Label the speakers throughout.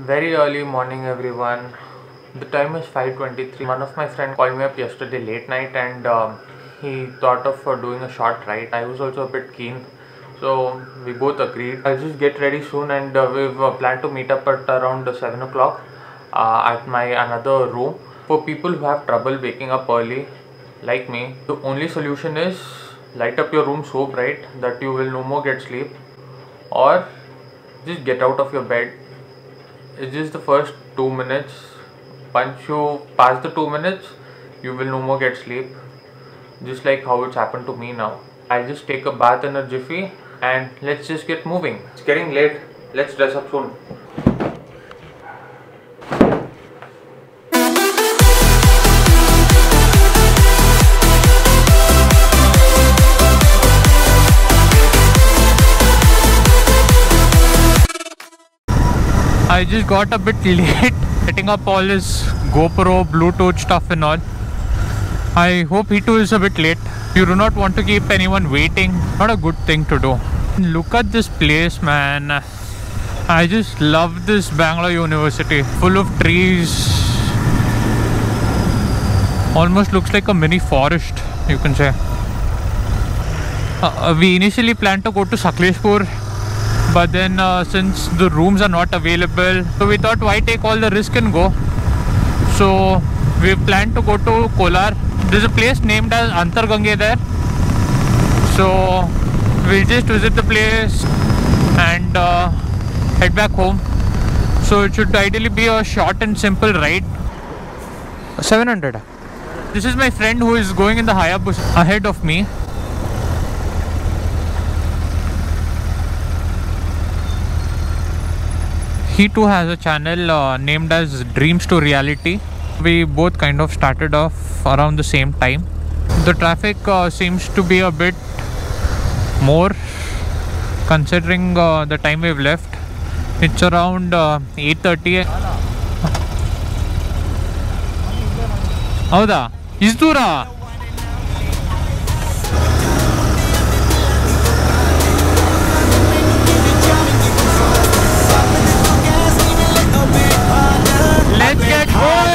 Speaker 1: Very early morning, everyone. The time is 5:23. One of my friends called me up yesterday late night, and he thought of doing a short ride. I was also a bit keen, so we both agreed. I'll just get ready soon, and we've planned to meet up at around 7 o'clock at my another room. For people who have trouble waking up early, like me, the only solution is light up your room so bright that you will no more get sleep, or just get out of your bed. It's just the first 2 minutes. Once you pass the 2 minutes, you will no more get sleep. Just like how it's happened to me now. I'll just take a bath in a jiffy and let's just get moving. It's getting late. Let's dress up soon. I just got a bit late setting up all his GoPro, Bluetooth stuff and all. I hope he too is a bit late. You do not want to keep anyone waiting. Not a good thing to do. Look at this place, man. I just love this Bangalore University. Full of trees. Almost looks like a mini forest, you can say. We initially planned to go to Sakleshpur, but then since the rooms are not available, so we thought why take all the risk and go. So we planned to go to Kolar. There's a place named as Antargange there, so we'll just visit the place and head back home. So it should ideally be a short and simple ride. 700. This is my friend who is going in the Hayabusa ahead of me. He too has a channel named as Dreams to Reality. We both kind of started off around the same time. The traffic seems to be a bit more considering the time we've left. It's around 8:30. Howda? Isdura? Let's get going!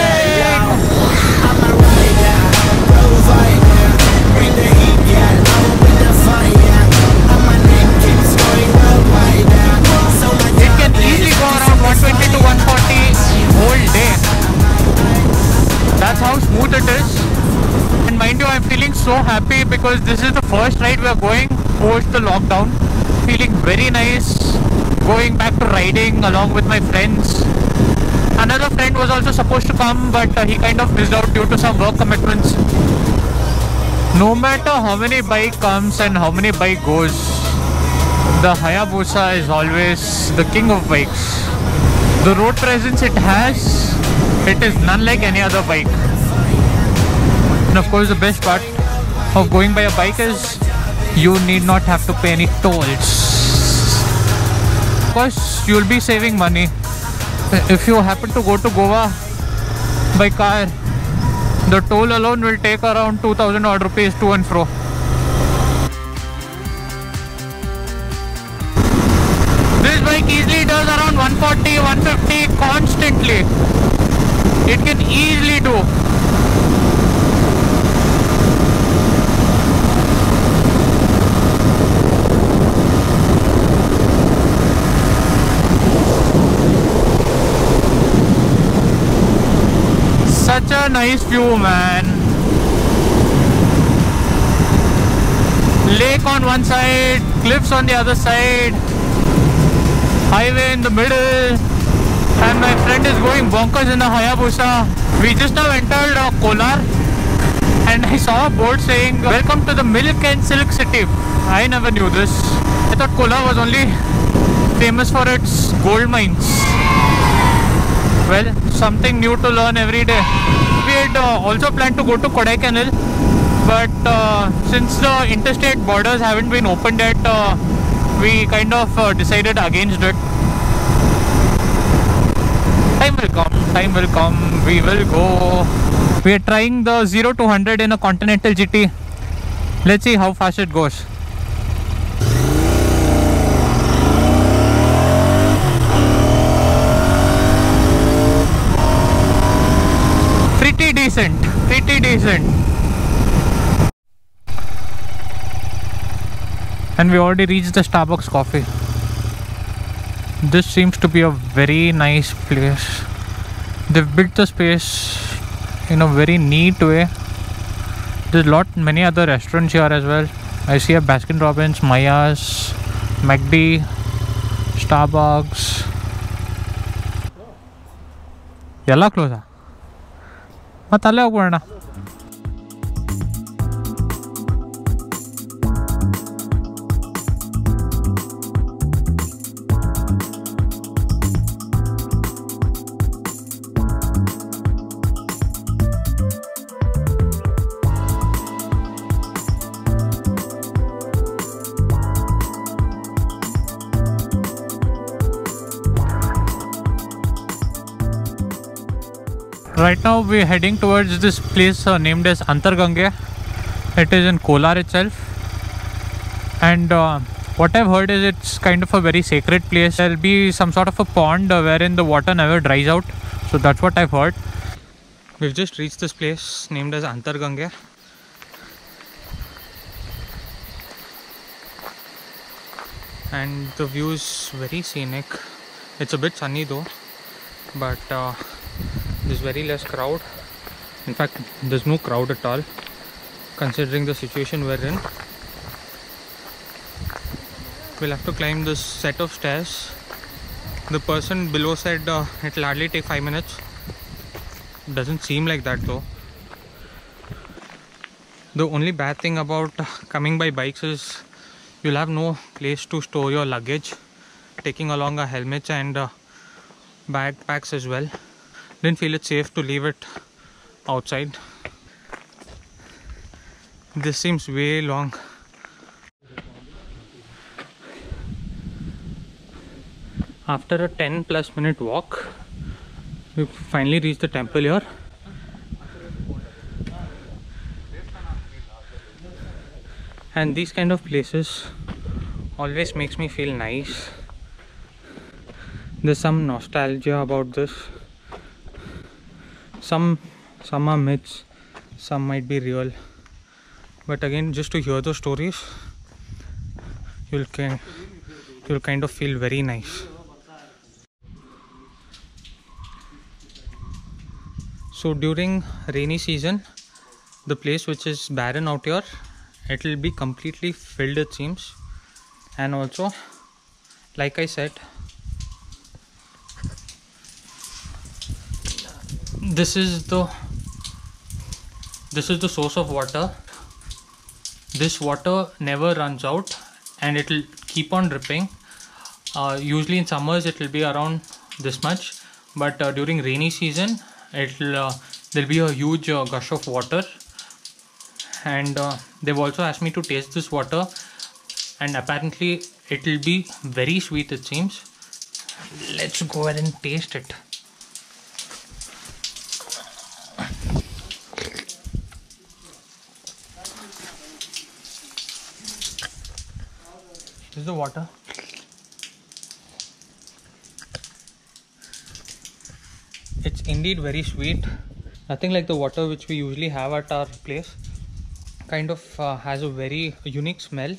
Speaker 1: It can easily go around 120 to 140 whole day. That's how smooth it is. And mind you, I'm feeling so happy because this is the first ride we are going post the lockdown. Feeling very nice going back to riding along with my friends. Another friend was also supposed to come, but he kind of missed out due to some work commitments. No matter how many bike comes and how many bike goes, the Hayabusa is always the king of bikes. The road presence it has, it is none like any other bike. And of course the best part of going by a bike is you need not have to pay any tolls. Of course you'll be saving money. If you happen to go to Goa by car, the toll alone will take around 2000 odd rupees to and fro. This bike easily does around 140, 150 constantly. It can easily do. Such a nice view, man. Lake on one side, cliffs on the other side, highway in the middle, and my friend is going bonkers in a Hayabusa. We just now entered Kolar and I saw a board saying welcome to the milk and silk city. I never knew this. I thought Kolar was only famous for its gold mines. Well, something new to learn every day. We had also planned to go to Kodaikanal, but since the interstate borders haven't been opened yet, we kind of decided against it. Time will come, we will go. We are trying the 0 to 100 in a Continental GT. Let's see how fast it goes. decent. And we already reached the Starbucks coffee. This seems to be a very nice place. They've built the space in a very neat way. There's many other restaurants here as well. I see a Baskin Robbins, Maya's, McD, Starbucks. Yalla close. Matte alle hogoಣ. Right now we're heading towards this place named as Antargange. It is in Kolar itself, and what I've heard is it's kind of a very sacred place. There'll be some sort of a pond wherein the water never dries out, so that's what I've heard. We've just reached this place named as Antargange. And the view is very scenic. It's a bit sunny though, but there's very less crowd. In fact, there's no crowd at all considering the situation we're in. We'll have to climb this set of stairs. The person below said it'll hardly take 5 minutes. Doesn't seem like that though. The only bad thing about coming by bikes is you'll have no place to store your luggage. Taking along our helmets and backpacks as well. Didn't feel it safe to leave it outside. This seems way long. After a 10+ minute walk, we finally reached the temple here. And these kind of places always makes me feel nice. There's some nostalgia about this. Some are myths, some might be real, but again, just to hear those stories, you'll kind of feel very nice. So during rainy season, the place which is barren out here, it will be completely filled, it seems. And also, like I said, this is the source of water. This water never runs out and it will keep on dripping. Usually in summers it will be around this much, but during rainy season there'll be a huge gush of water. And they've also asked me to taste this water, and apparently it will be very sweet, it seems. Let's go ahead and taste it. This is the water. It's indeed very sweet. Nothing like the water which we usually have at our place. Kind of has a very unique smell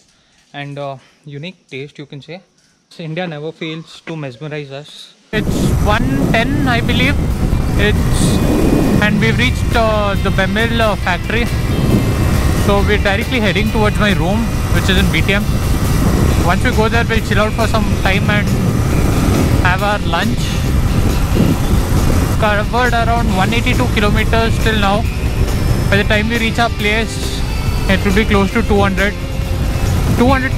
Speaker 1: and unique taste, you can say. So India never fails to mesmerize us. It's 1:10, I believe. And we've reached the Bemil factory. So we're directly heading towards my room, which is in BTM. Once we go there, we'll chill out for some time and have our lunch. Covered around 182 kilometers till now. By the time we reach our place, it will be close to 200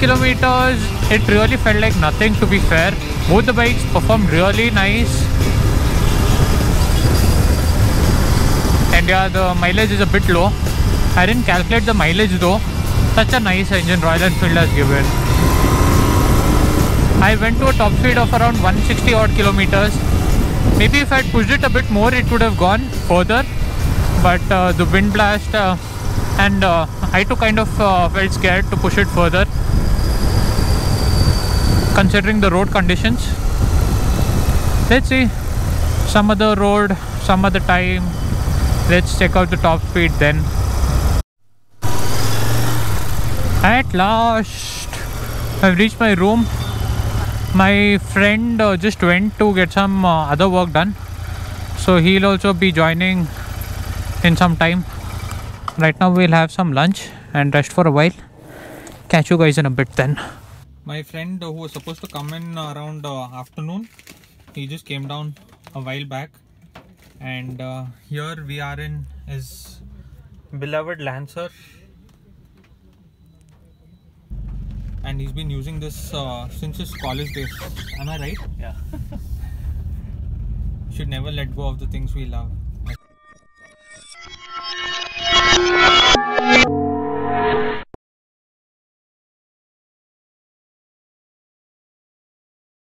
Speaker 1: kilometers. It really felt like nothing, to be fair. Both the bikes performed really nice. And yeah, the mileage is a bit low. I didn't calculate the mileage though. Such a nice engine Royal Enfield has given. I went to a top speed of around 160 odd kilometers. Maybe if I had pushed it a bit more, it would have gone further. But the wind blast and I too kind of felt scared to push it further, considering the road conditions. Let's see, some other road, some other time. Let's check out the top speed then. At last, I've reached my room. My friend just went to get some other work done, so he'll also be joining in some time. Right now we'll have some lunch and rest for a while. Catch you guys in a bit then. My friend who was supposed to come in around afternoon, he just came down a while back, and here we are in his beloved Lancer, and he's been using this since his college days. Am I right?
Speaker 2: Yeah.
Speaker 1: Should never let go of the things we love.